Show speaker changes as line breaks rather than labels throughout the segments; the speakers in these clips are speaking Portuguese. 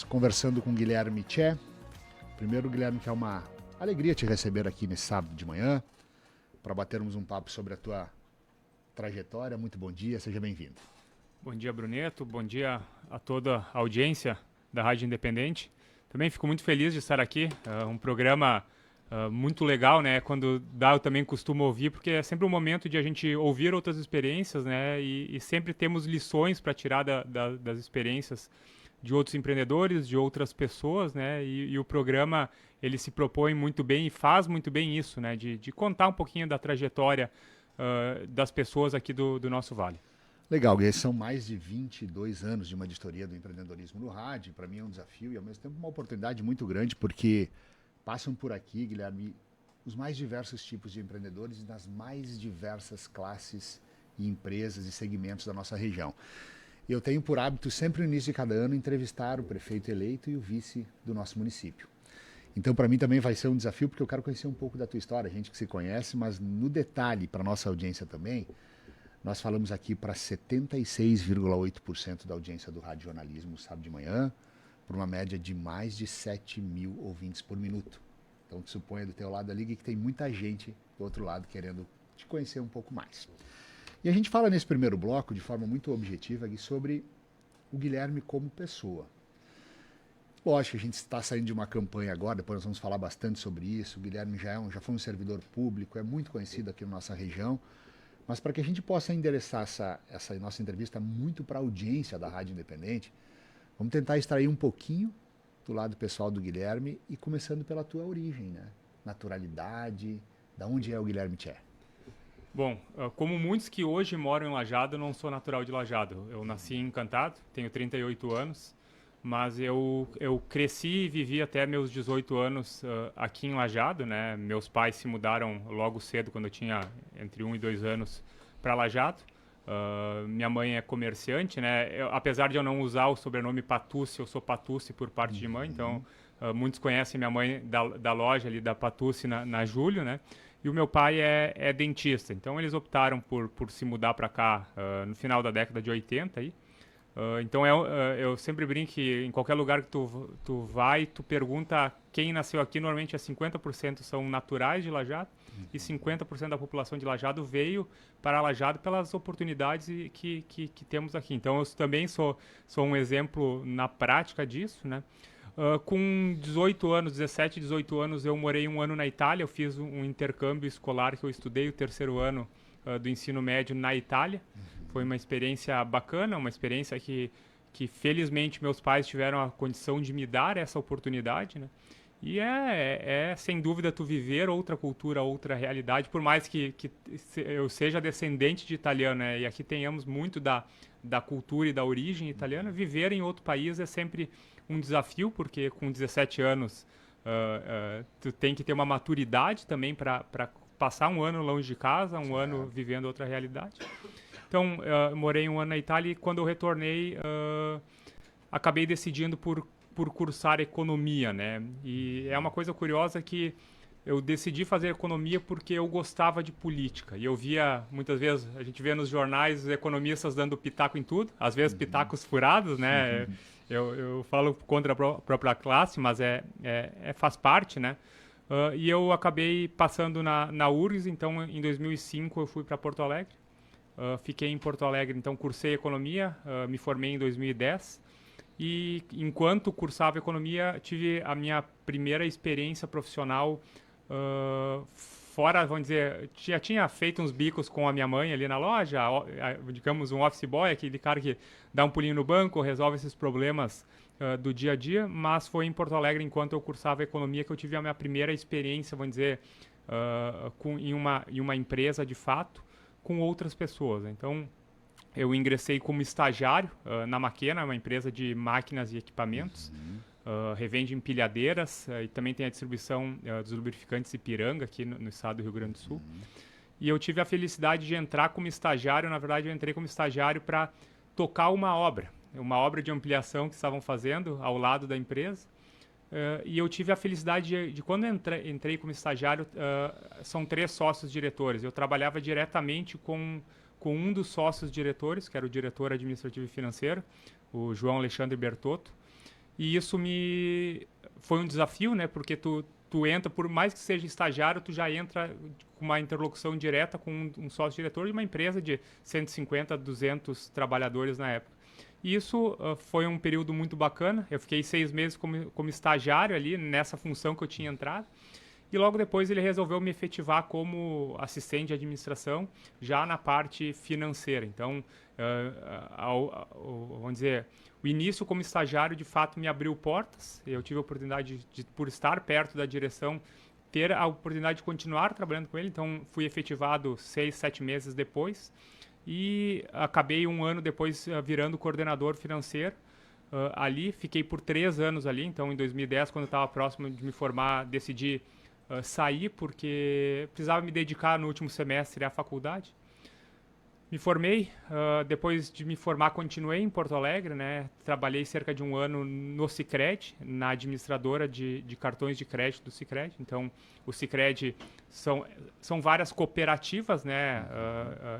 Conversando com o Guilherme Tchê. Primeiro, Guilherme, que é uma alegria te receber aqui nesse sábado de manhã para batermos um papo sobre a tua trajetória. Muito bom dia, seja bem-vindo.
Bom dia, Bruneto. Bom dia a toda a audiência da Rádio Independente. Também fico muito feliz de estar aqui. Um programa muito legal, né? Quando dá, eu também costumo ouvir, porque é sempre um momento de a gente ouvir outras experiências, né? E sempre temos lições para tirar das experiências de outros empreendedores, de outras pessoas, né? E o programa, ele se propõe muito bem e faz muito bem isso, né? De contar um pouquinho da trajetória das pessoas aqui do nosso Vale.
Legal, Guilherme, são mais de 22 anos de uma editoria do empreendedorismo no rádio. Para mim é um desafio e, ao mesmo tempo, uma oportunidade muito grande, porque passam por aqui, Guilherme, os mais diversos tipos de empreendedores das mais diversas classes e empresas e segmentos da nossa região. Eu tenho por hábito, sempre no início de cada ano, entrevistar o prefeito eleito e o vice do nosso município. Então, para mim também vai ser um desafio, porque eu quero conhecer um pouco da tua história, a gente que se conhece, mas no detalhe, para a nossa audiência também, nós falamos aqui para 76,8% da audiência do Rádio Jornalismo sábado de manhã, por uma média de mais de 7 mil ouvintes por minuto. Então, te suponha do teu lado ali que tem muita gente do outro lado querendo te conhecer um pouco mais. E a gente fala nesse primeiro bloco, de forma muito objetiva, aqui sobre o Guilherme como pessoa. Lógico, a gente está saindo de uma campanha agora, depois nós vamos falar bastante sobre isso. O Guilherme já foi um servidor público, é muito conhecido aqui na nossa região, mas para que a gente possa endereçar essa nossa entrevista muito para a audiência da Rádio Independente, vamos tentar extrair um pouquinho do lado pessoal do Guilherme e começando pela tua origem, né? Naturalidade, da onde é o Guilherme Tchê?
Bom, como muitos que hoje moram em Lajeado, eu não sou natural de Lajeado. Eu nasci em Encantado, tenho 38 anos, mas eu cresci e vivi até meus 18 anos aqui em Lajeado, né? Meus pais se mudaram logo cedo, quando eu tinha entre 1 e 2 anos, para Lajeado. Minha mãe é comerciante, né? Apesar de eu não usar o sobrenome Patucci, eu sou Patucci por parte de mãe, então muitos conhecem minha mãe da loja ali da Patucci na Júlio, né? E o meu pai é dentista, então eles optaram por se mudar para cá no final da década de 80 aí. Então eu sempre brinco que em qualquer lugar que tu vai, tu pergunta quem nasceu aqui, normalmente 50% são naturais de Lajeado e 50% da população de Lajeado veio para Lajeado pelas oportunidades que temos aqui. Então eu também sou um exemplo na prática disso, né? Com 18 anos, 17, 18 anos, eu morei um ano na Itália, eu fiz um intercâmbio escolar que eu estudei o terceiro ano do ensino médio na Itália. Foi uma experiência bacana, uma experiência que felizmente meus pais tiveram a condição de me dar essa oportunidade, né? E sem dúvida tu viver outra cultura, outra realidade, por mais que eu seja descendente de italiano, né? E aqui tenhamos muito da cultura e da origem italiana, viver em outro país é sempre um desafio, porque com 17 anos tu tem que ter uma maturidade também para passar um ano longe de casa, um ano vivendo outra realidade. Então, eu morei um ano na Itália e quando eu retornei, acabei decidindo por cursar economia, né? E é uma coisa curiosa que eu decidi fazer economia porque eu gostava de política. E eu via, muitas vezes, a gente vê nos jornais os economistas dando pitaco em tudo, às vezes pitacos furados, né? Eu falo contra a própria classe, mas faz parte, né? E eu acabei passando na URGS, então em 2005 eu fui para Porto Alegre. Fiquei em Porto Alegre, então cursei economia, me formei em 2010. E enquanto cursava economia, tive a minha primeira experiência profissional fora, vamos dizer, já tinha feito uns bicos com a minha mãe ali na loja, digamos um office boy, aquele cara que dá um pulinho no banco, resolve esses problemas do dia a dia, mas foi em Porto Alegre, enquanto eu cursava economia, que eu tive a minha primeira experiência, vamos dizer, em uma empresa de fato, com outras pessoas. Então, eu ingressei como estagiário na Maquena, uma empresa de máquinas e equipamentos, revende empilhadeiras e também tem a distribuição dos lubrificantes Ipiranga aqui no estado do Rio Grande do Sul. E eu tive a felicidade de entrar como estagiário, na verdade eu entrei como estagiário para tocar uma obra de ampliação que estavam fazendo ao lado da empresa. E eu tive a felicidade de quando entrei como estagiário, são 3 sócios diretores. Eu trabalhava diretamente com um dos sócios diretores, que era o diretor administrativo e financeiro, o João Alexandre Bertotto. E isso foi um desafio, né? Porque tu entra, por mais que seja estagiário, tu já entra com uma interlocução direta com um sócio-diretor de uma empresa de 150, 200 trabalhadores na época. E isso foi um período muito bacana. Eu fiquei 6 meses como estagiário ali, nessa função que eu tinha entrado. E logo depois ele resolveu me efetivar como assistente de administração, já na parte financeira. Então, vamos dizer, o início como estagiário de fato me abriu portas. Eu tive a oportunidade por estar perto da direção, ter a oportunidade de continuar trabalhando com ele. Então, fui efetivado 6, 7 meses depois e acabei um ano depois virando coordenador financeiro. Ali, fiquei por 3 anos ali. Então, em 2010, quando eu estava próximo de me formar, decidi sair porque precisava me dedicar no último semestre à faculdade. Me formei, depois de me formar continuei em Porto Alegre, né? Trabalhei cerca de um ano no Sicredi, na administradora de cartões de crédito do Sicredi. Então, o Sicredi são várias cooperativas, né?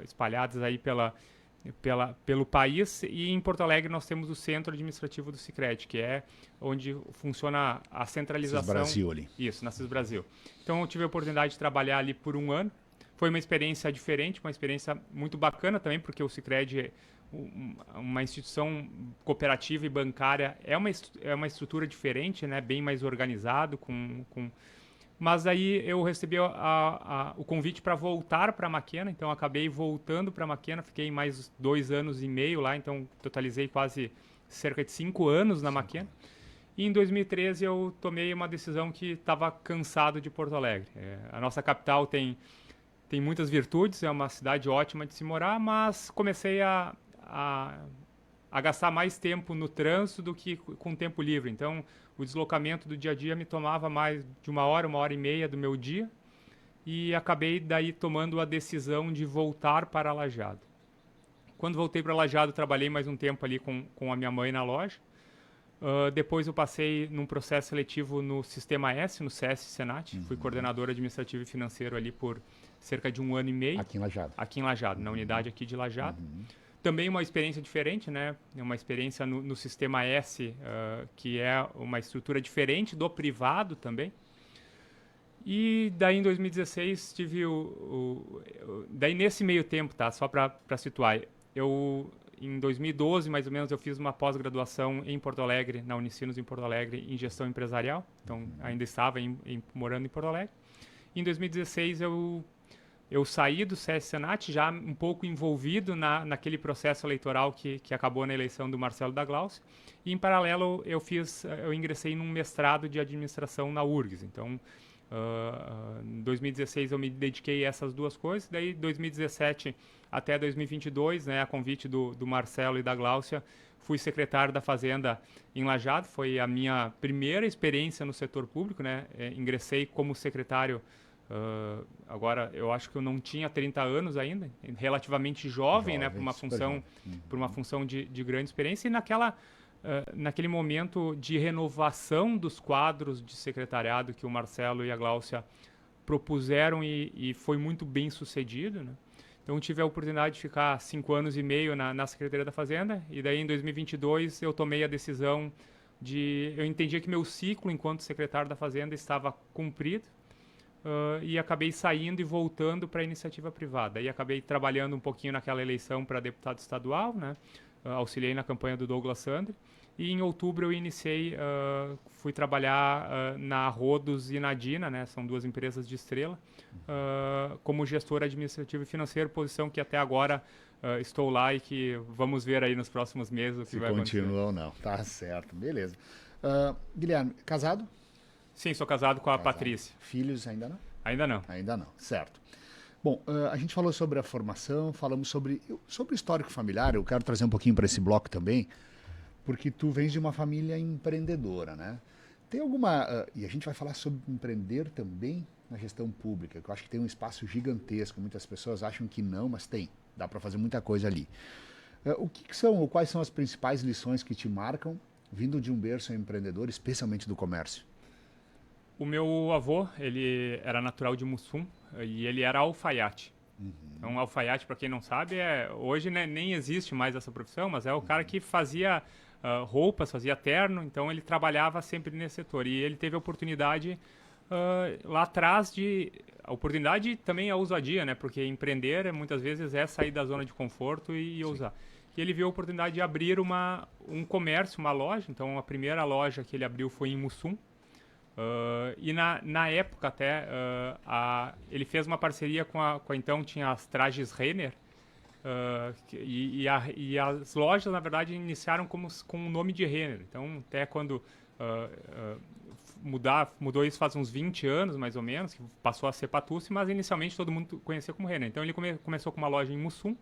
Espalhadas aí pelo país, e em Porto Alegre nós temos o centro administrativo do Sicredi, que é onde funciona a centralização.
CIS Brasil ali.
Isso, na CIS Brasil. Então eu tive a oportunidade de trabalhar ali por um ano. Foi uma experiência diferente, uma experiência muito bacana também, porque o Sicredi, uma instituição cooperativa e bancária, é uma estrutura diferente, né? Bem mais organizado, Mas aí eu recebi o convite para voltar para a Maquena, então acabei voltando para a Maquena, fiquei mais 2 anos e meio lá, então totalizei quase cerca de 5 anos na Maquena. E em 2013 eu tomei uma decisão que estava cansado de Porto Alegre. A nossa capital tem muitas virtudes, é uma cidade ótima de se morar, mas comecei a gastar mais tempo no trânsito do que com tempo livre. Então, o deslocamento do dia a dia me tomava mais de 1 hora e meia do meu dia, e acabei daí tomando a decisão de voltar para Lajeado. Quando voltei para Lajeado, trabalhei mais um tempo ali com a minha mãe na loja. Depois eu passei num processo seletivo no Sistema S, no CS Senat. Fui coordenador administrativo e financeiro ali por cerca de 1 ano e meio.
Aqui em Lajeado.
Aqui em Lajeado, na unidade aqui de Lajeado. Também uma experiência diferente, né? Uma experiência no Sistema S, que é uma estrutura diferente do privado também. E daí em 2016 tive daí nesse meio tempo, tá? Só para situar, em 2012, mais ou menos, eu fiz uma pós-graduação em Porto Alegre, na Unicinos em Porto Alegre, em gestão empresarial. Então, ainda estava morando em Porto Alegre. Em 2016, eu saí do CS Senat, já um pouco envolvido naquele processo eleitoral que acabou na eleição do Marcelo da Glaucia. E, em paralelo, eu ingressei num mestrado de administração na URGS. Então, em 2016 eu me dediquei a essas duas coisas. Daí, 2017 até 2022, né, a convite do Marcelo e da Glaucia, fui secretário da Fazenda em Lajeado. Foi a minha primeira experiência no setor público, né? Ingressei como secretário, agora eu acho que eu não tinha 30 anos ainda, relativamente jovem, né, por uma função de grande experiência. E naquele momento de renovação dos quadros de secretariado que o Marcelo e a Glaucia propuseram, e foi muito bem sucedido, né? Então, tive a oportunidade de ficar 5 anos e meio na Secretaria da Fazenda, e daí em 2022 eu tomei a decisão eu entendia que meu ciclo enquanto secretário da Fazenda estava cumprido, e acabei saindo e voltando para a iniciativa privada. E acabei trabalhando um pouquinho naquela eleição para deputado estadual, né? Auxiliei na campanha do Douglas Sandri. E em outubro eu fui trabalhar na Rodos e na Dina, né? São 2 empresas de Estrela, como gestor administrativo e financeiro, posição que até agora estou lá e que vamos ver aí nos próximos meses o que vai acontecer.
Se continua ou não, tá certo, beleza. Guilherme, casado?
Sim, sou casado com a Patrícia.
Filhos ainda não?
Ainda não.
Ainda não, certo. Bom, a gente falou sobre a formação, falamos sobre o histórico familiar. Eu quero trazer um pouquinho para esse bloco também, porque tu vens de uma família empreendedora, né? Tem alguma... e a gente vai falar sobre empreender também na gestão pública, que eu acho que tem um espaço gigantesco. Muitas pessoas acham que não, mas tem. Dá para fazer muita coisa ali. Quais são as principais lições que te marcam vindo de um berço empreendedor, especialmente do comércio?
O meu avô, ele era natural de Mussum e ele era alfaiate. Então, alfaiate, para quem não sabe, hoje, né, nem existe mais essa profissão, mas é o cara que fazia roupas, fazia terno, então ele trabalhava sempre nesse setor. E ele teve a oportunidade lá atrás a oportunidade e também a ousadia, né? Porque empreender muitas vezes é sair da zona de conforto e ousar. E ele viu a oportunidade de abrir um comércio, uma loja. Então a primeira loja que ele abriu foi em Mussum. E na época até ele fez uma parceria com a então tinha as trajes Renner. E as lojas, na verdade, iniciaram com o nome de Renner. Então, até quando mudou isso faz uns 20 anos, mais ou menos, que passou a ser Patucci, mas inicialmente todo mundo conhecia como Renner. Então, ele começou com uma loja em Mussum,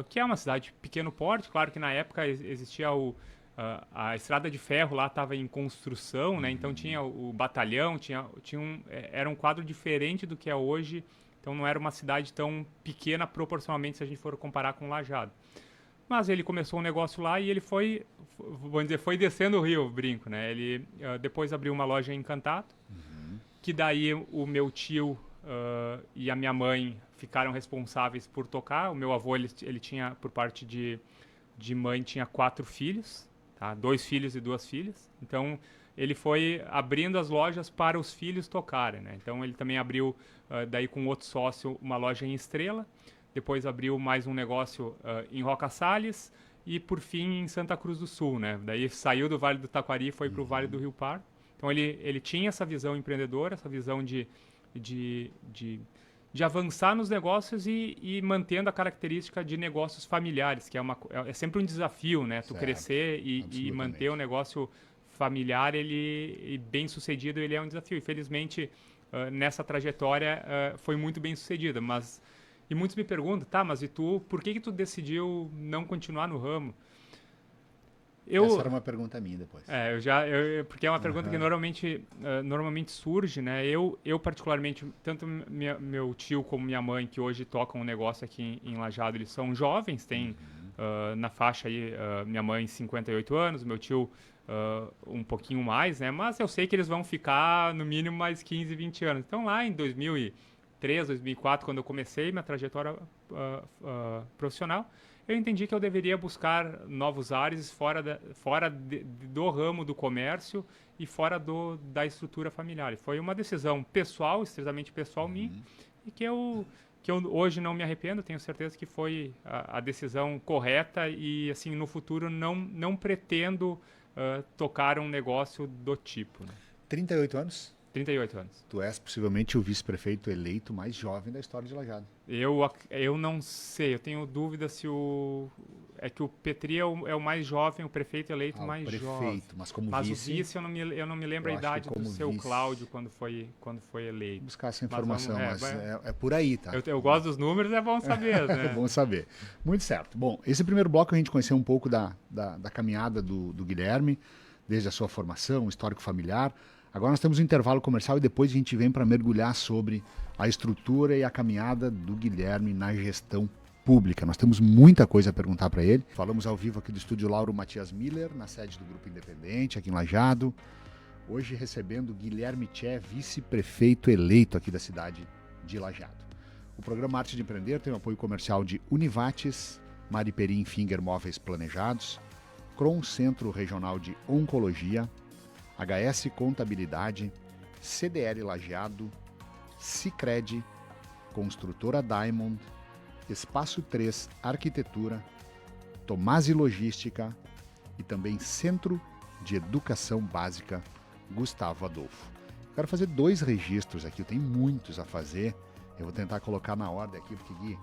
que é uma cidade de pequeno porte. Claro que na época existia a estrada de ferro lá estava em construção, né? Então tinha o batalhão, era um quadro diferente do que é hoje. Então não era uma cidade tão pequena proporcionalmente se a gente for comparar com Lajeado. Mas ele começou um negócio lá e ele vamos dizer, foi descendo o rio, brinco, né? Ele depois abriu uma loja em Encantato, que daí o meu tio e a minha mãe ficaram responsáveis por tocar. O meu avô, ele tinha, por parte de mãe, tinha 4 filhos, tá? 2 filhos e 2 filhas. Então ele foi abrindo as lojas para os filhos tocarem, né? Então ele também abriu, daí com outro sócio, uma loja em Estrela. Depois abriu mais um negócio em Roca Salles e, por fim, em Santa Cruz do Sul, né? Daí saiu do Vale do Taquari e foi para o Vale do Rio Pardo. Então ele tinha essa visão empreendedora, essa visão de avançar nos negócios e mantendo a característica de negócios familiares, que é sempre um desafio, né? Tu crescer e manter o negócio familiar, e bem sucedido, ele é um desafio. Infelizmente, nessa trajetória foi muito bem sucedida, e muitos me perguntam, tá, mas e tu, por que tu decidiu não continuar no ramo?
Essa era uma pergunta minha depois.
Porque é uma pergunta que normalmente surge, né? Eu particularmente, tanto meu tio como minha mãe, que hoje tocam um negócio aqui em Lajeado, eles são jovens, tem na faixa aí, minha mãe 58 anos, meu tio um pouquinho mais, né? Mas eu sei que eles vão ficar no mínimo mais 15, 20 anos. Então lá em 2003, 2004, quando eu comecei minha trajetória profissional, eu entendi que eu deveria buscar novos ares fora do ramo do comércio e fora da estrutura familiar. E foi uma decisão pessoal, estritamente pessoal minha, e que eu hoje não me arrependo. Tenho certeza que foi a decisão correta e, assim, no futuro não pretendo tocar um negócio do tipo. Né?
38 anos?
38 anos.
Tu és possivelmente o vice-prefeito eleito mais jovem da história de Lajeado.
Eu não sei, eu tenho dúvida se é que o Petri é o mais jovem, o prefeito eleito mais jovem.
Mas como
mas
vice...
o vice, eu não me lembro a idade do seu vice... Cláudio quando foi eleito.
Vou buscar essa informação, mas é por aí, tá?
Eu gosto dos números, é bom saber, né?
É bom saber. Muito certo. Bom, esse primeiro bloco a gente conheceu um pouco da caminhada do Guilherme, desde a sua formação, histórico familiar. Agora nós temos um intervalo comercial e depois a gente vem para mergulhar sobre a estrutura e a caminhada do Guilherme na gestão pública. Nós temos muita coisa a perguntar para ele. Falamos ao vivo aqui do estúdio Lauro Matias Miller, na sede do Grupo Independente, aqui em Lajeado. Hoje recebendo Guilherme Tchê, vice-prefeito eleito aqui da cidade de Lajeado. O programa Arte de Empreender tem o apoio comercial de Univates, Mariperim Finger Móveis Planejados, Cron Centro Regional de Oncologia, HS Contabilidade, CDL Lajeado, Sicredi, Construtora Diamond, Espaço 3 Arquitetura, Tomasi Logística e também Centro de Educação Básica Gustavo Adolfo. Quero fazer 2 registros aqui, eu tenho muitos a fazer, eu vou tentar colocar na ordem aqui, porque, Gui,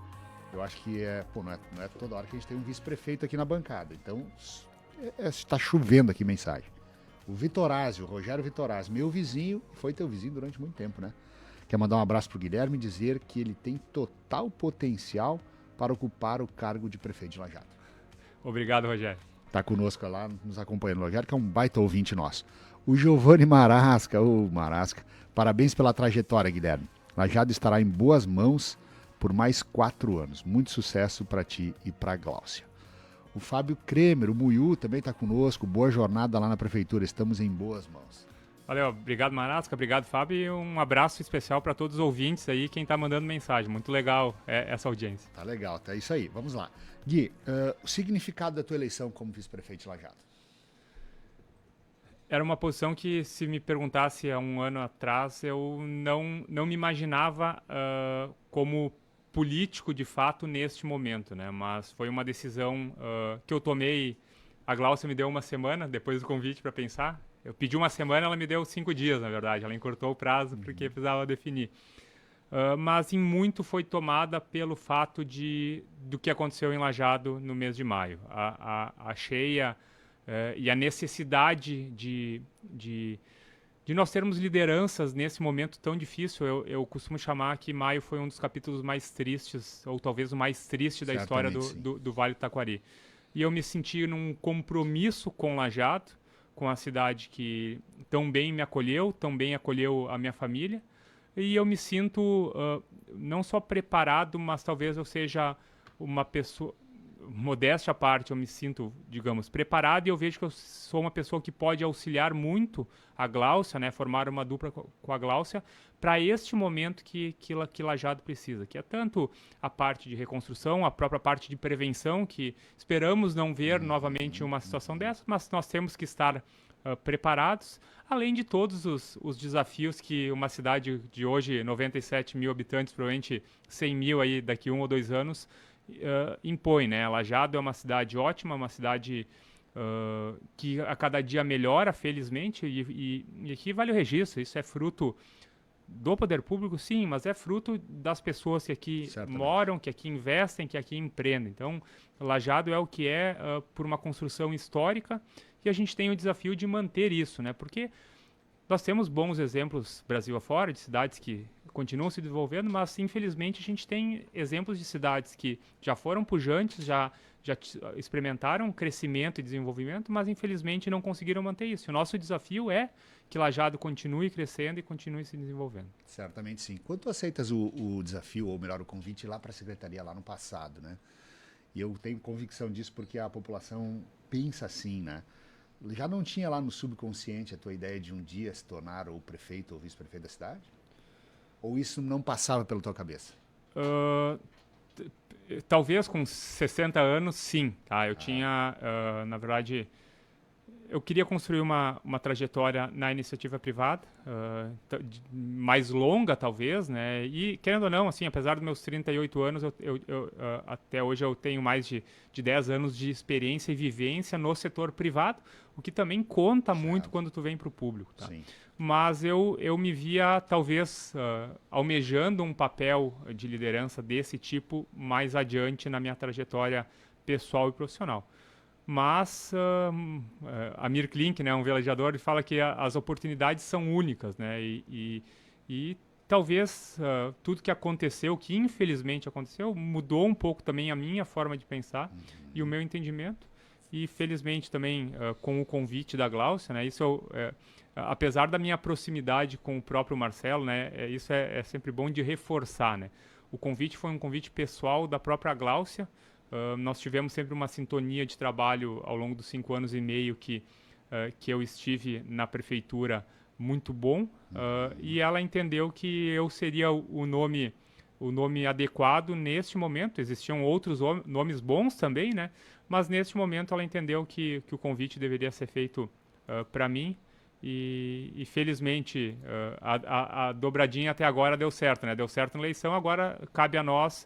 eu acho que não é toda hora que a gente tem um vice-prefeito aqui na bancada, então está chovendo aqui mensagem. O Vitorazzi, o Rogério Vitorazzi, meu vizinho, foi teu vizinho durante muito tempo, né? Quer mandar um abraço pro Guilherme e dizer que ele tem total potencial para ocupar o cargo de prefeito de Lajeado.
Obrigado, Rogério.
Tá conosco lá, nos acompanhando, o Rogério, que é um baita ouvinte nosso. O Giovanni Marasca, parabéns pela trajetória, Guilherme. Lajeado estará em boas mãos por mais 4 anos. Muito sucesso para ti e para Gláucia. O Fábio Kremer, o Muiú, também está conosco. Boa jornada lá na prefeitura, estamos em boas mãos.
Valeu, obrigado Marasca, obrigado Fábio e um abraço especial para todos os ouvintes aí, quem está mandando mensagem. Muito legal essa audiência.
Tá legal, tá isso aí. Vamos lá. Gui, o significado da tua eleição como vice-prefeito de Lajeado?
era uma posição que, se me perguntasse há um ano atrás, eu não me imaginava como político de fato neste momento, né? Mas foi uma decisão que eu tomei. A Gláucia me deu uma semana depois do convite para pensar. Eu pedi uma semana, ela me deu 5 dias, na verdade. Ela encurtou o prazo porque precisava definir. Mas em muito foi tomada pelo fato do que aconteceu em Lajeado no mês de maio. A cheia e a necessidade de nós termos lideranças nesse momento tão difícil. Eu costumo chamar que maio foi um dos capítulos mais tristes, ou talvez o mais triste da história do Vale do Taquari. E eu me senti num compromisso com Lajeado, com a cidade que tão bem me acolheu, tão bem acolheu a minha família. E eu me sinto não só preparado, mas talvez eu seja uma pessoa, modéstia à parte, eu me sinto, digamos, preparado, e eu vejo que eu sou uma pessoa que pode auxiliar muito a Gláucia, né, formar uma dupla com a Gláucia, para este momento que Lajeado precisa, que é tanto a parte de reconstrução, a própria parte de prevenção, que esperamos não ver novamente uma situação dessa, mas nós temos que estar preparados, além de todos os desafios que uma cidade de hoje, 97 mil habitantes, provavelmente 100 mil aí daqui 1 ou 2 anos, impõe, né? Lajeado é uma cidade ótima, uma cidade que a cada dia melhora, felizmente, e aqui vale o registro, isso é fruto do poder público, sim, mas é fruto das pessoas que aqui moram, que aqui investem, que aqui empreendem. Então, Lajeado é o que é por uma construção histórica, e a gente tem o desafio de manter isso, né? Porque nós temos bons exemplos Brasil afora, de cidades que continuam se desenvolvendo, mas infelizmente a gente tem exemplos de cidades que já foram pujantes, já experimentaram crescimento e desenvolvimento, mas infelizmente não conseguiram manter isso. O nosso desafio é que Lajeado continue crescendo e continue se desenvolvendo.
Certamente sim. Quando tu aceitas o desafio, ou melhor, o convite lá para a secretaria lá no passado, né? E eu tenho convicção disso porque a população pensa assim, né? Já não tinha lá no subconsciente a tua ideia de um dia se tornar ou prefeito ou vice-prefeito da cidade? Ou isso não passava pela tua cabeça?
Talvez com 60 anos, sim. Tá? Eu tinha, na verdade, eu queria construir uma trajetória na iniciativa privada, mais longa, talvez, né? E, querendo ou não, assim, apesar dos meus 38 anos, até hoje eu tenho mais de 10 anos de experiência e vivência no setor privado, o que também conta muito quando tu vem para o público. Tá?
Sim.
Mas eu me via, talvez, almejando um papel de liderança desse tipo mais adiante na minha trajetória pessoal e profissional. Mas Amir Klink, né, um velejador, ele fala que as oportunidades são únicas, né, e talvez tudo que aconteceu, que infelizmente aconteceu, mudou um pouco também a minha forma de pensar e o meu entendimento, e felizmente também com o convite da Gláucia, né, isso apesar da minha proximidade com o próprio Marcelo, né, isso é sempre bom de reforçar, né, o convite foi um convite pessoal da própria Gláucia. Nós tivemos sempre uma sintonia de trabalho ao longo dos 5 anos e meio que eu estive na prefeitura muito bom, e ela entendeu que eu seria o nome adequado neste momento. Existiam outros nomes bons também, né? Mas neste momento ela entendeu que o convite deveria ser feito para mim, e felizmente a dobradinha até agora deu certo, né? Deu certo na eleição, agora cabe a nós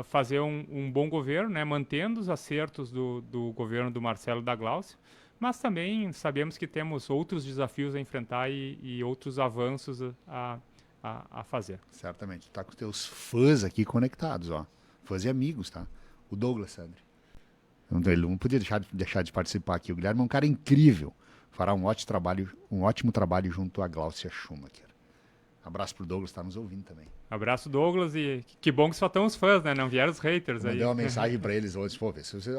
fazer um bom governo, né, mantendo os acertos do governo do Marcelo e da Gláucia, mas também sabemos que temos outros desafios a enfrentar e outros avanços a fazer.
Certamente. Tu tá com os teus fãs aqui conectados, ó. Fãs e amigos, tá? O Douglas Sandri. Ele não podia deixar de participar aqui. O Guilherme é um cara incrível. Fará um ótimo trabalho junto a Gláucia Schumacher. Abraço pro Douglas, tá nos ouvindo também.
Abraço, Douglas, e que bom que só estão os fãs, né? Não vieram os haters aí.
Mandei uma mensagem para eles hoje, pô, se você,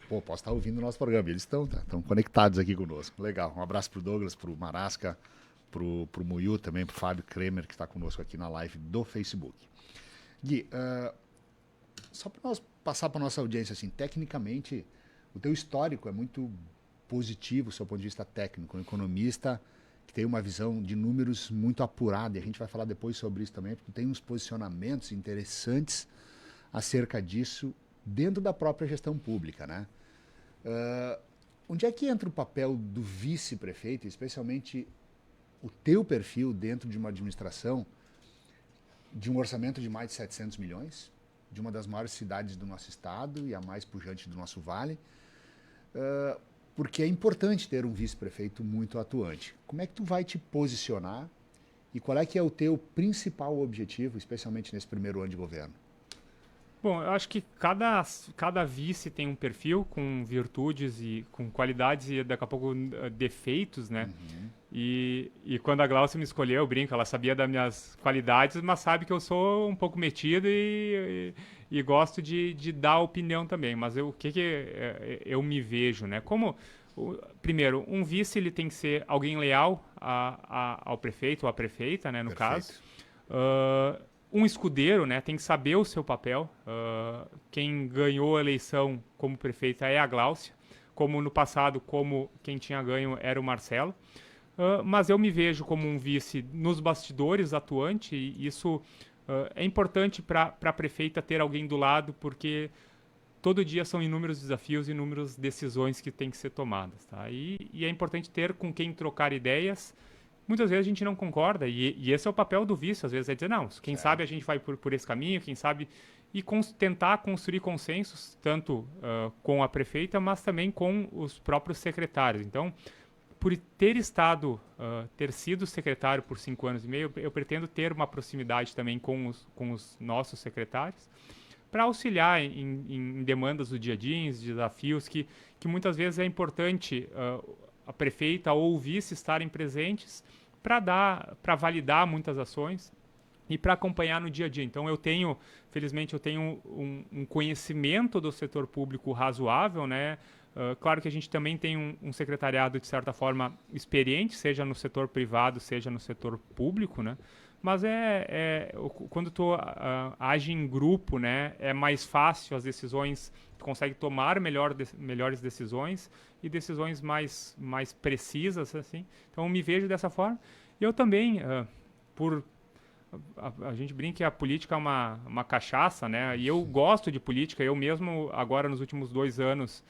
posso estar ouvindo o nosso programa. Eles estão conectados aqui conosco. Legal. Um abraço pro Douglas, pro Marasca, pro Muyu também, pro Fábio Kremer, que está conosco aqui na live do Facebook. Gui, só para nós passar para nossa audiência, assim, tecnicamente, o teu histórico é muito positivo, do seu ponto de vista técnico, um economista que tem uma visão de números muito apurada, e a gente vai falar depois sobre isso também, porque tem uns posicionamentos interessantes acerca disso dentro da própria gestão pública, né? onde é que entra o papel do vice-prefeito, especialmente o teu perfil dentro de uma administração de um orçamento de mais de 700 milhões, de uma das maiores cidades do nosso estado e a mais pujante do nosso vale, porque é importante ter um vice-prefeito muito atuante. Como é que tu vai te posicionar e qual é que é o teu principal objetivo, especialmente nesse primeiro ano de governo?
Bom, eu acho que cada vice tem um perfil com virtudes e com qualidades e daqui a pouco defeitos, né? E quando a Glaucia me escolheu, eu brinco, ela sabia das minhas qualidades, mas sabe que eu sou um pouco metido e gosto de dar opinião também. Mas o que eu me vejo, né? Primeiro, um vice ele tem que ser alguém leal ao prefeito ou à prefeita, né? No caso. Um escudeiro, né, tem que saber o seu papel. Quem ganhou a eleição como prefeita é a Glaucia, como no passado, como quem tinha ganho era o Marcelo. Mas eu me vejo como um vice nos bastidores atuante, e isso é importante para a prefeita ter alguém do lado, porque todo dia são inúmeros desafios e inúmeras decisões que têm que ser tomadas. Tá? E é importante ter com quem trocar ideias. Muitas vezes a gente não concorda, e esse é o papel do vice, às vezes, é dizer, não, quem sabe a gente vai por esse caminho, quem sabe, e tentar construir consensos, tanto com a prefeita, mas também com os próprios secretários. Então, por ter sido secretário por 5 anos e meio, eu pretendo ter uma proximidade também com os nossos secretários, para auxiliar em demandas do dia a dia, em desafios que muitas vezes é importante a prefeita ou o vice estarem presentes para validar muitas ações e para acompanhar no dia a dia. Então felizmente eu tenho um conhecimento do setor público razoável, né? Claro que a gente também tem um secretariado de certa forma experiente, seja no setor privado, seja no setor público, né? Mas quando tu age em grupo, né, é mais fácil as decisões, tu consegue tomar melhores decisões e decisões mais precisas, assim. Então, eu me vejo dessa forma. E eu também, a gente brinca que a política é uma cachaça, né? E eu gosto de política. Eu mesmo, agora, nos últimos 2 anos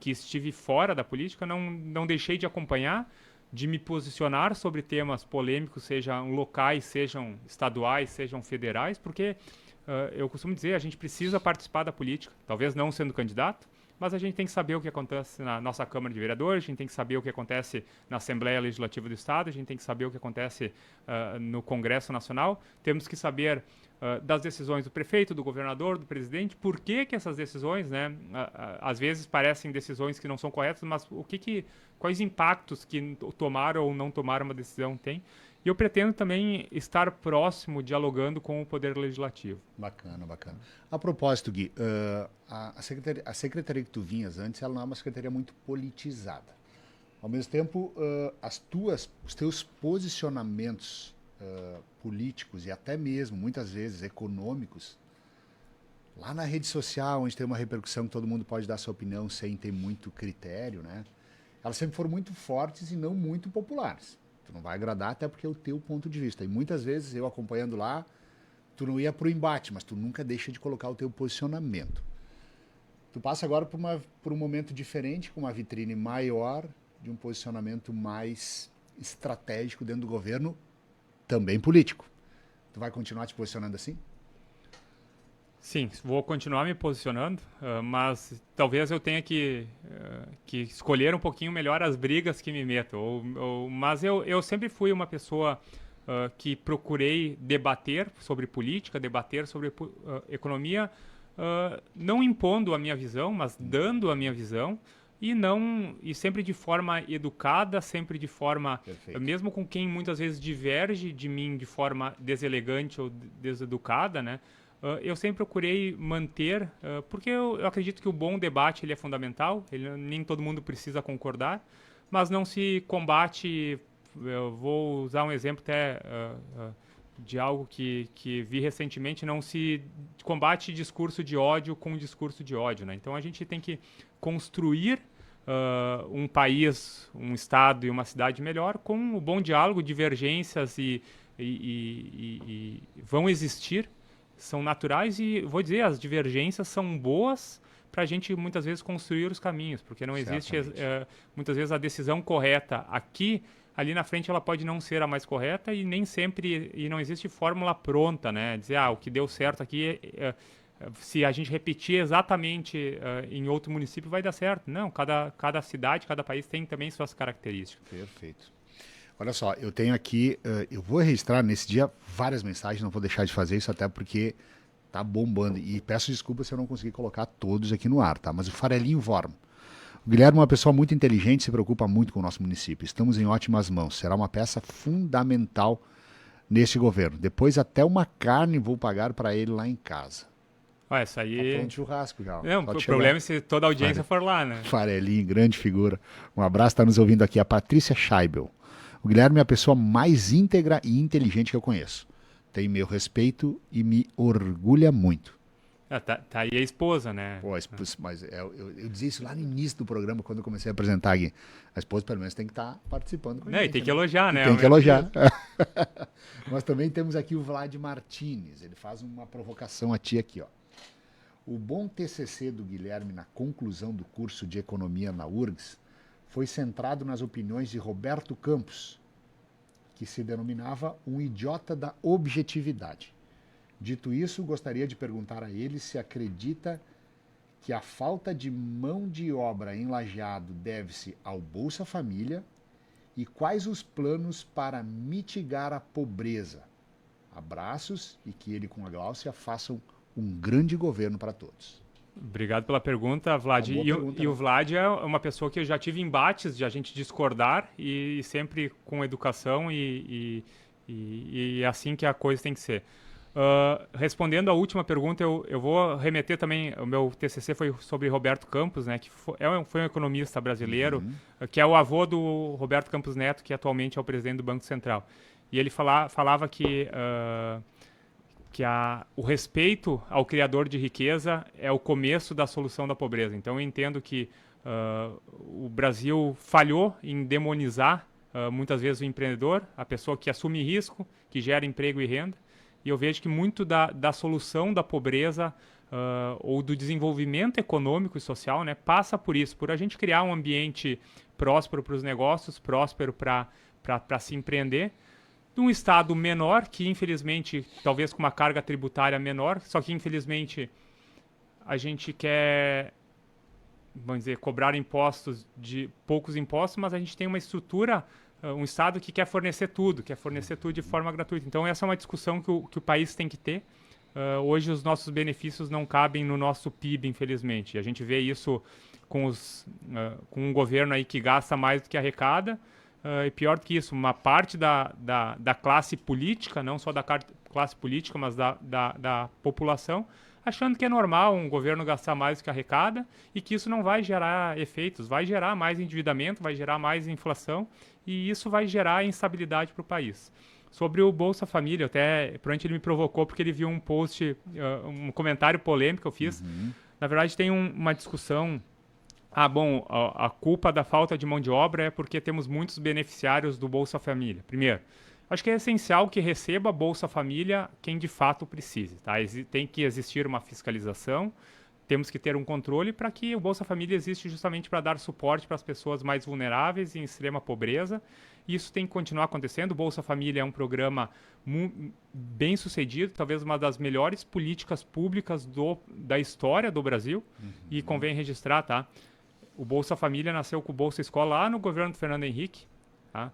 que estive fora da política, não deixei de acompanhar, de me posicionar sobre temas polêmicos, sejam locais, sejam estaduais, sejam federais, porque eu costumo dizer, a gente precisa participar da política, talvez não sendo candidato, mas a gente tem que saber o que acontece na nossa Câmara de Vereadores, a gente tem que saber o que acontece na Assembleia Legislativa do Estado, a gente tem que saber o que acontece no Congresso Nacional, temos que saber das decisões do prefeito, do governador, do presidente, por que essas decisões, né, às vezes parecem decisões que não são corretas, mas quais impactos que tomar ou não tomar uma decisão tem. E eu pretendo também estar próximo, dialogando com o Poder Legislativo.
Bacana, bacana. A propósito, Gui, a secretaria que tu vinhas antes, ela não é uma secretaria muito politizada. Ao mesmo tempo, os teus posicionamentos políticos e até mesmo, muitas vezes, econômicos, lá na rede social, onde tem uma repercussão que todo mundo pode dar sua opinião sem ter muito critério, né? Elas sempre foram muito fortes e não muito populares. Tu não vai agradar até porque é o teu ponto de vista. E muitas vezes, eu acompanhando lá, tu não ia pro embate, mas tu nunca deixa de colocar o teu posicionamento. Tu passa agora por um momento diferente, com uma vitrine maior, de um posicionamento mais estratégico dentro do governo, também político. Tu vai continuar te posicionando assim?
Sim, vou continuar me posicionando, mas talvez eu tenha que escolher um pouquinho melhor as brigas que me meto. Mas eu sempre fui uma pessoa que procurei debater sobre política, debater sobre economia, não impondo a minha visão, mas dando a minha visão. E sempre de forma educada, sempre de forma,
Perfeito.
Mesmo com quem muitas vezes diverge de mim de forma deselegante ou deseducada, né? Eu sempre procurei manter, porque eu acredito que o bom debate ele é fundamental, nem todo mundo precisa concordar, mas não se combate, eu vou usar um exemplo até de algo que vi recentemente, não se combate discurso de ódio com discurso de ódio, né? Então a gente tem que construir um país, um estado e uma cidade melhor com o bom diálogo, divergências vão existir, são naturais e, vou dizer, as divergências são boas para a gente muitas vezes construir os caminhos, porque não existe muitas vezes a decisão correta aqui, ali na frente ela pode não ser a mais correta e nem sempre, e não existe fórmula pronta, né? Dizer, o que deu certo aqui, se a gente repetir exatamente em outro município vai dar certo. Não, cada cidade, cada país tem também suas características.
Perfeito. Olha só, eu tenho aqui, eu vou registrar nesse dia várias mensagens, não vou deixar de fazer isso até porque tá bombando. E peço desculpas se eu não conseguir colocar todos aqui no ar, tá? Mas o Farelinho Vorm. O Guilherme é uma pessoa muito inteligente, se preocupa muito com o nosso município. Estamos em ótimas mãos. Será uma peça fundamental neste governo. Depois até uma carne vou pagar para ele lá em casa.
Essa aí...
Tá pronto churrasco já.
Não, o problema é se toda a audiência for lá, né?
Farelinho, grande figura. Um abraço, está nos ouvindo aqui. A Patrícia Scheibel. O Guilherme é a pessoa mais íntegra e inteligente que eu conheço. Tem meu respeito e me orgulha muito.
Tá aí a esposa, né?
Pô, mas eu dizia isso lá no início do programa, quando eu comecei a apresentar aqui. A esposa, pelo menos, tem que estar participando com a gente.
E tem que elogiar, né?
Tem que elogiar. Nós também temos aqui o Vlad Martins. Ele faz uma provocação a ti aqui, ó. O bom TCC do Guilherme na conclusão do curso de Economia na URGS foi centrado nas opiniões de Roberto Campos, que se denominava um idiota da objetividade. Dito isso, gostaria de perguntar a ele se acredita que a falta de mão de obra em Lajeado deve-se ao Bolsa Família e quais os planos para mitigar a pobreza. Abraços e que ele com a Gláucia façam um grande governo para todos.
Obrigado pela pergunta, Vlad. E o Vlad é uma pessoa que eu já tive embates de a gente discordar e sempre com educação e é assim que a coisa tem que ser. Respondendo a última pergunta, eu vou remeter também, o meu TCC foi sobre Roberto Campos, né, que foi um economista brasileiro, que é o avô do Roberto Campos Neto, que atualmente é o presidente do Banco Central. E ele falava que o respeito ao criador de riqueza é o começo da solução da pobreza. Então eu entendo que o Brasil falhou em demonizar muitas vezes o empreendedor, a pessoa que assume risco, que gera emprego e renda. E eu vejo que muito da solução da pobreza ou do desenvolvimento econômico e social, né, passa por isso, por a gente criar um ambiente próspero para os negócios, próspero para se empreender, de um estado menor, que infelizmente, talvez com uma carga tributária menor, só que infelizmente a gente quer, vamos dizer, cobrar impostos de poucos impostos, mas a gente tem uma estrutura, um estado que quer fornecer tudo de forma gratuita. Então essa é uma discussão que o país tem que ter. Hoje os nossos benefícios não cabem no nosso PIB, infelizmente. A gente vê isso com um governo aí que gasta mais do que arrecada. E pior do que isso, uma parte da classe política, não só da classe política, mas da população, achando que é normal um governo gastar mais do que arrecada e que isso não vai gerar efeitos, vai gerar mais endividamento, vai gerar mais inflação e isso vai gerar instabilidade para o país. Sobre o Bolsa Família, até provavelmente ele me provocou porque ele viu um post, um comentário polêmico que eu fiz. Na verdade tem uma discussão... a culpa da falta de mão de obra é porque temos muitos beneficiários do Bolsa Família. Primeiro, acho que é essencial que receba Bolsa Família quem de fato precise. Tá? Tem que existir uma fiscalização, temos que ter um controle para que o Bolsa Família existe justamente para dar suporte para as pessoas mais vulneráveis e em extrema pobreza. Isso tem que continuar acontecendo. O Bolsa Família é um programa bem sucedido, talvez uma das melhores políticas públicas da história do Brasil. E convém registrar, tá? O Bolsa Família nasceu com o Bolsa Escola lá no governo do Fernando Henrique. Tá?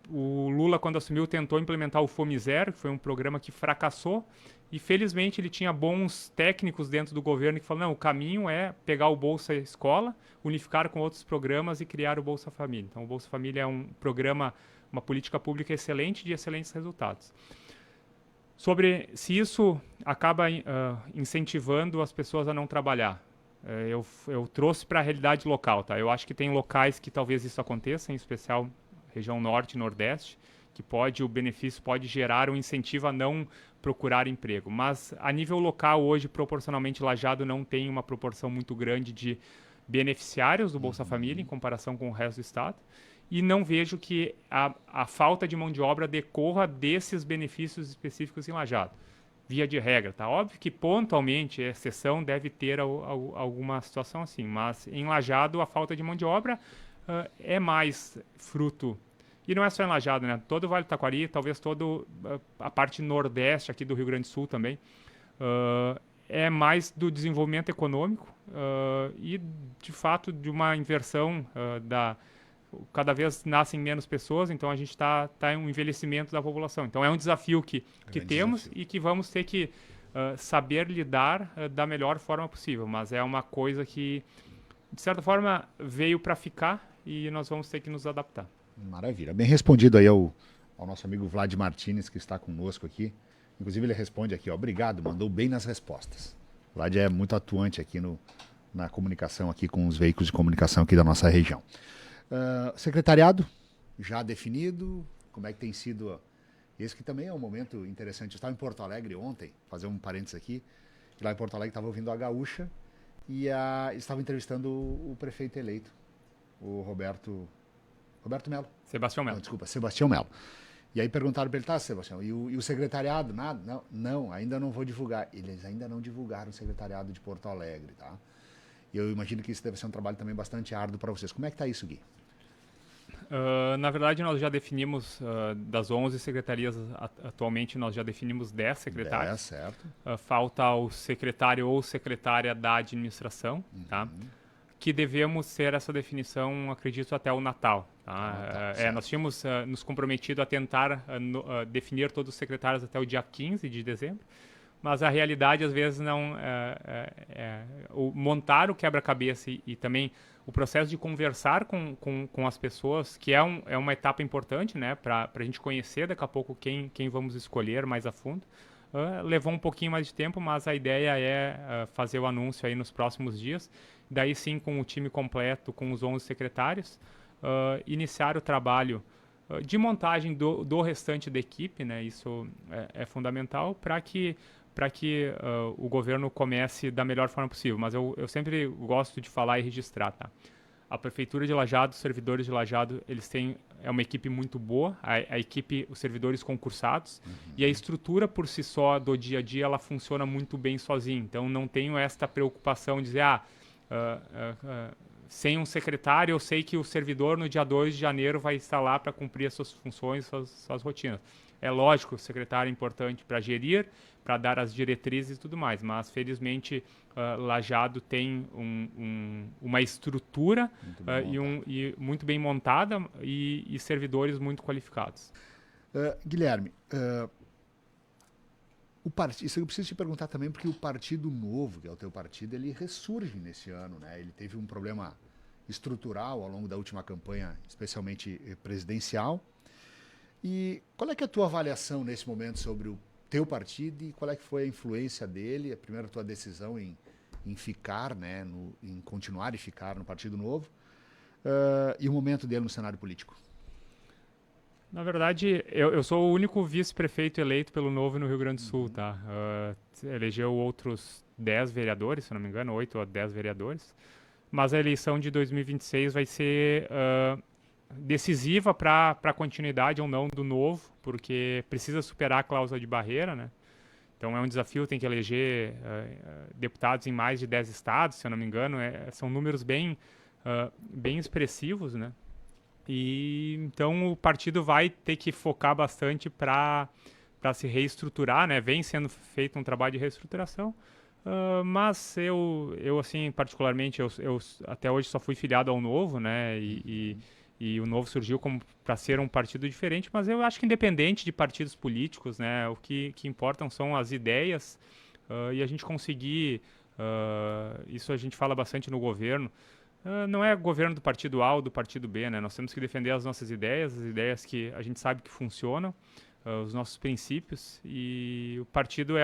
O Lula, quando assumiu, tentou implementar o Fome Zero, que foi um programa que fracassou. E, felizmente, ele tinha bons técnicos dentro do governo que falaram, não, o caminho é pegar o Bolsa Escola, unificar com outros programas e criar o Bolsa Família. Então, o Bolsa Família é um programa, uma política pública excelente, de excelentes resultados. Sobre se isso acaba incentivando as pessoas a não trabalhar. Eu trouxe para a realidade local, tá? Eu acho que tem locais que talvez isso aconteça, em especial região norte e nordeste, que o benefício pode gerar um incentivo a não procurar emprego. Mas a nível local, hoje, proporcionalmente, Lajeado não tem uma proporção muito grande de beneficiários do Bolsa Família em comparação com o resto do estado. E não vejo que a falta de mão de obra decorra desses benefícios específicos em Lajeado. via de regra, tá? Óbvio que pontualmente, exceção, deve ter alguma situação assim, mas em Lajeado a falta de mão de obra é mais fruto, e não é só em Lajeado, né? Todo o Vale do Taquari, talvez toda a parte nordeste aqui do Rio Grande do Sul também, é mais do desenvolvimento econômico e, de fato, de uma inversão cada vez nascem menos pessoas, então a gente está em um envelhecimento da população. Então é um desafio que temos desafio. E que vamos ter que saber lidar da melhor forma possível. Mas é uma coisa que, de certa forma, veio para ficar e nós vamos ter que nos adaptar.
Maravilha. Bem respondido aí ao nosso amigo Vlad Martins, que está conosco aqui. Inclusive ele responde aqui, ó, obrigado, mandou bem nas respostas. O Vlad é muito atuante aqui na comunicação, aqui com os veículos de comunicação aqui da nossa região. Secretariado já definido, como é que tem sido? Esse que também é um momento interessante. Eu estava em Porto Alegre ontem, fazer um parênteses aqui, e lá em Porto Alegre estava ouvindo a Gaúcha e estava entrevistando o prefeito eleito, o Roberto Melo.
Sebastião Melo.
Desculpa, Sebastião Melo. E aí perguntaram para ele, tá, Sebastião, e o secretariado? Nada? Não, ainda não vou divulgar. Eles ainda não divulgaram o secretariado de Porto Alegre, tá? E eu imagino que isso deve ser um trabalho também bastante árduo para vocês. Como é que está isso, Gui?
Na verdade, nós já definimos, das 11 secretarias, atualmente nós já definimos 10 secretários.
10, certo.
Falta o secretário ou secretária da administração, tá? Que devemos ter essa definição, acredito, até o Natal. Tá? Nós tínhamos nos comprometido a tentar definir todos os secretários até o dia 15 de dezembro, mas a realidade, às vezes, não... montar o quebra-cabeça e também o processo de conversar com as pessoas, que é uma etapa importante, né, para a gente conhecer daqui a pouco quem vamos escolher mais a fundo. Levou um pouquinho mais de tempo, mas a ideia é fazer o anúncio aí nos próximos dias. Daí sim, com o time completo, com os 11 secretários, iniciar o trabalho de montagem do restante da equipe, né? Isso é fundamental para que o governo comece da melhor forma possível. Mas eu sempre gosto de falar e registrar, tá? A Prefeitura de Lajeado, os servidores de Lajeado, eles têm uma equipe muito boa, a equipe, os servidores concursados, e a estrutura por si só do dia a dia, ela funciona muito bem sozinha. Então, não tenho esta preocupação de dizer, sem um secretário, eu sei que o servidor no dia 2 de janeiro vai estar lá para cumprir as suas funções, suas rotinas. É lógico, o secretário é importante para gerir, para dar as diretrizes e tudo mais, mas felizmente Lajeado tem uma estrutura muito bem montada e servidores muito qualificados.
Guilherme, isso eu preciso te perguntar também, porque o Partido Novo, que é o teu partido, ele ressurge nesse ano, né? Ele teve um problema estrutural ao longo da última campanha, especialmente presidencial. E qual é que é a tua avaliação nesse momento sobre o teu partido e qual é que foi a influência dele, a primeira tua decisão em ficar, né, em continuar e ficar no Partido Novo, e o momento dele no cenário político?
Na verdade, eu sou o único vice-prefeito eleito pelo Novo no Rio Grande do Sul, tá? Elegeu outros 10 vereadores, se não me engano, 8 ou 10 vereadores, mas a eleição de 2026 vai ser decisiva para a continuidade ou não do Novo, porque precisa superar a cláusula de barreira, né? Então é um desafio, tem que eleger deputados em mais de 10 estados, se eu não me engano, são números bem expressivos, né? E então o partido vai ter que focar bastante para se reestruturar, né? Vem sendo feito um trabalho de reestruturação, mas eu assim, particularmente, eu até hoje só fui filiado ao Novo, né? E o Novo surgiu para ser um partido diferente, mas eu acho que independente de partidos políticos, né? O que importam são as ideias e a gente conseguir, isso a gente fala bastante no governo, não é governo do partido A ou do partido B, né? Nós temos que defender as nossas ideias, as ideias que a gente sabe que funcionam, os nossos princípios, e o partido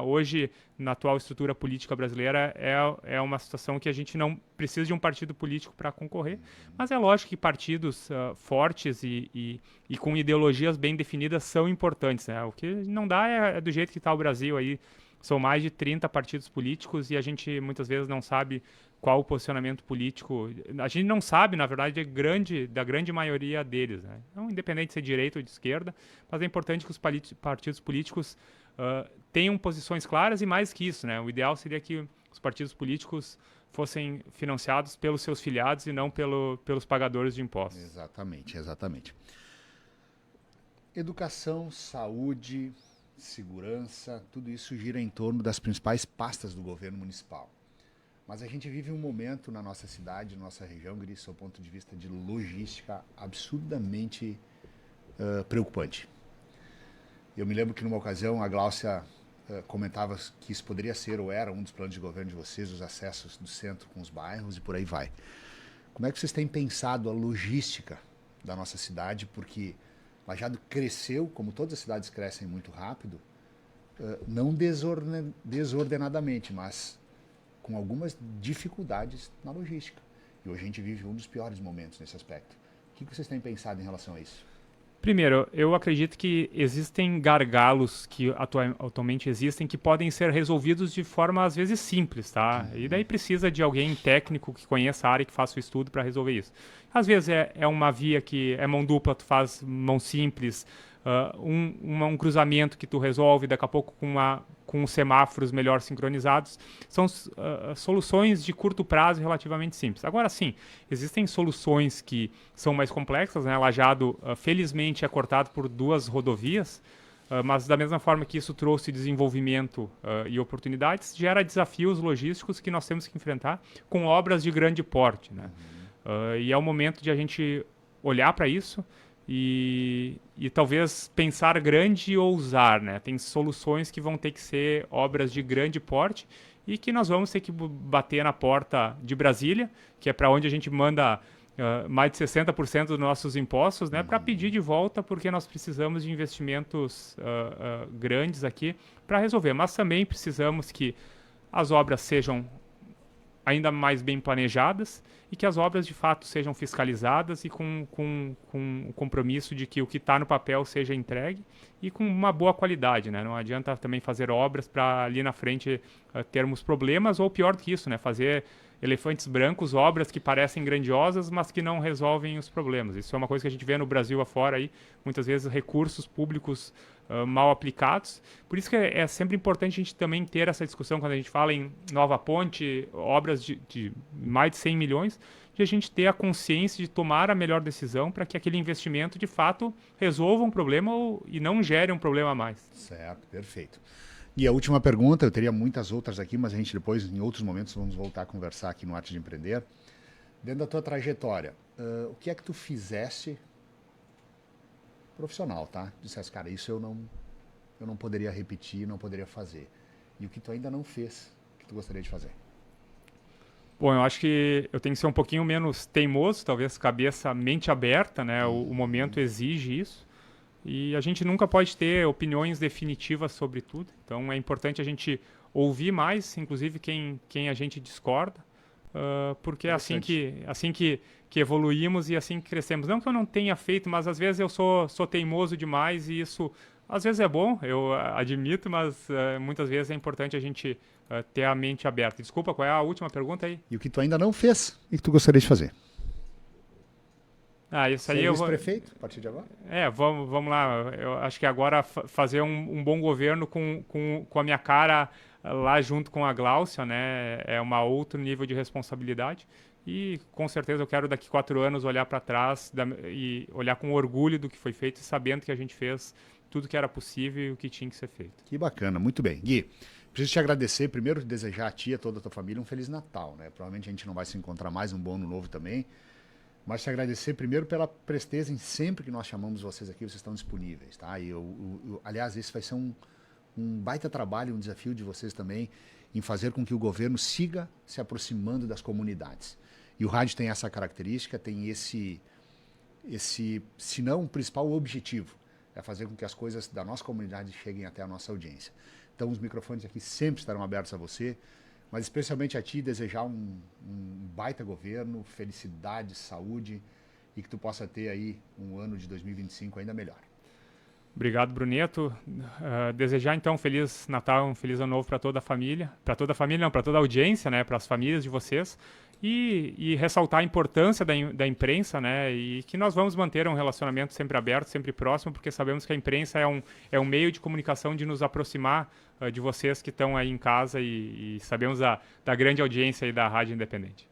hoje, na atual estrutura política brasileira, é uma situação que a gente não precisa de um partido político para concorrer, mas é lógico que partidos fortes e com ideologias bem definidas são importantes, né? O que não dá é do jeito que está o Brasil aí, são mais de 30 partidos políticos e a gente muitas vezes não sabe qual o posicionamento político. A gente não sabe, na verdade, da grande maioria deles, né? Então, independente de ser direita ou de esquerda, mas é importante que os partidos políticos tenham posições claras e mais que isso, né? O ideal seria que os partidos políticos fossem financiados pelos seus filiados e não pelos pagadores de impostos.
Exatamente. Educação, saúde, segurança, tudo isso gira em torno das principais pastas do governo municipal. Mas a gente vive um momento na nossa cidade, na nossa região, Gri, do ponto de vista de logística, absurdamente preocupante. Eu me lembro que numa ocasião a Gláucia comentava que isso poderia ser ou era um dos planos de governo de vocês, os acessos do centro com os bairros e por aí vai. Como é que vocês têm pensado a logística da nossa cidade? Porque Lajeado cresceu, como todas as cidades crescem muito rápido, não desordenadamente, mas com algumas dificuldades na logística. E hoje a gente vive um dos piores momentos nesse aspecto. O que vocês têm pensado em relação a isso?
Primeiro, eu acredito que existem gargalos que atualmente existem que podem ser resolvidos de forma, às vezes, simples, tá? E daí precisa de alguém técnico que conheça a área e que faça o estudo para resolver isso. Às vezes é uma via que é mão dupla, tu faz mão simples, um cruzamento que tu resolve, daqui a pouco com os semáforos melhor sincronizados. São soluções de curto prazo relativamente simples. Agora sim, existem soluções que são mais complexas, né? Lajeado, felizmente, é cortado por 2 rodovias, mas da mesma forma que isso trouxe desenvolvimento e oportunidades, gera desafios logísticos que nós temos que enfrentar com obras de grande porte, né? E é o momento de a gente olhar para isso e talvez pensar grande e ousar, né? Tem soluções que vão ter que ser obras de grande porte e que nós vamos ter que bater na porta de Brasília, que é para onde a gente manda mais de 60% dos nossos impostos, né? Para pedir de volta, porque nós precisamos de investimentos grandes aqui para resolver. Mas também precisamos que as obras sejam ainda mais bem planejadas e que as obras de fato sejam fiscalizadas e com o compromisso de que o que está no papel seja entregue e com uma boa qualidade, né? Não adianta também fazer obras para ali na frente termos problemas ou pior do que isso, né? Fazer elefantes brancos, obras que parecem grandiosas, mas que não resolvem os problemas. Isso é uma coisa que a gente vê no Brasil afora aí, muitas vezes recursos públicos mal aplicados. Por isso que é sempre importante a gente também ter essa discussão quando a gente fala em nova ponte, obras de mais de 100 milhões, de a gente ter a consciência de tomar a melhor decisão para que aquele investimento, de fato, resolva um problema e não gere um problema a mais.
Certo, perfeito. E a última pergunta, eu teria muitas outras aqui, mas a gente depois, em outros momentos, vamos voltar a conversar aqui no Arte de Empreender. Dentro da tua trajetória, o que é que tu fizeste profissional, tá? Dissesse, cara, isso eu não poderia repetir, não poderia fazer. E o que tu ainda não fez, que tu gostaria de fazer?
Bom, eu acho que eu tenho que ser um pouquinho menos teimoso, talvez mente aberta, né? O momento exige isso. E a gente nunca pode ter opiniões definitivas sobre tudo. Então é importante a gente ouvir mais, inclusive quem a gente discorda, porque é assim que evoluímos e assim que crescemos. Não que eu não tenha feito, mas às vezes eu sou teimoso demais e isso às vezes é bom, eu admito, mas muitas vezes é importante a gente ter a mente aberta. Desculpa, qual é a última pergunta aí?
E o que tu ainda não fez e que tu gostaria de fazer?
Isso aí eu vou...
prefeito, a partir de agora?
Vamos lá. Eu acho que agora fazer um bom governo com a minha cara lá junto com a Gláucia, né? É um outro nível de responsabilidade. E com certeza eu quero daqui 4 anos olhar para trás e olhar com orgulho do que foi feito, sabendo que a gente fez tudo que era possível e o que tinha que ser feito.
Que bacana, muito bem. Gui, preciso te agradecer, primeiro desejar a ti e a toda a tua família um Feliz Natal, né? Provavelmente a gente não vai se encontrar mais, um bom ano novo também. Mas te agradecer primeiro pela presteza em sempre que nós chamamos vocês aqui, vocês estão disponíveis, tá? E aliás, esse vai ser um baita trabalho, um desafio de vocês também em fazer com que o governo siga se aproximando das comunidades. E o rádio tem essa característica, tem esse se não o principal objetivo, é fazer com que as coisas da nossa comunidade cheguem até a nossa audiência. Então os microfones aqui sempre estarão abertos a você, mas especialmente a ti, desejar um baita governo, felicidade, saúde e que tu possa ter aí um ano de 2025 ainda melhor.
Obrigado, Bruneto. Desejar então um Feliz Natal, um Feliz Ano Novo para toda a família. Para toda a família, não, para toda a audiência, né? Para as famílias de vocês. e ressaltar a importância da imprensa, né? E que nós vamos manter um relacionamento sempre aberto, sempre próximo, porque sabemos que a imprensa é um meio de comunicação de nos aproximar de vocês que estão aí em casa e sabemos da grande audiência aí da Rádio Independente.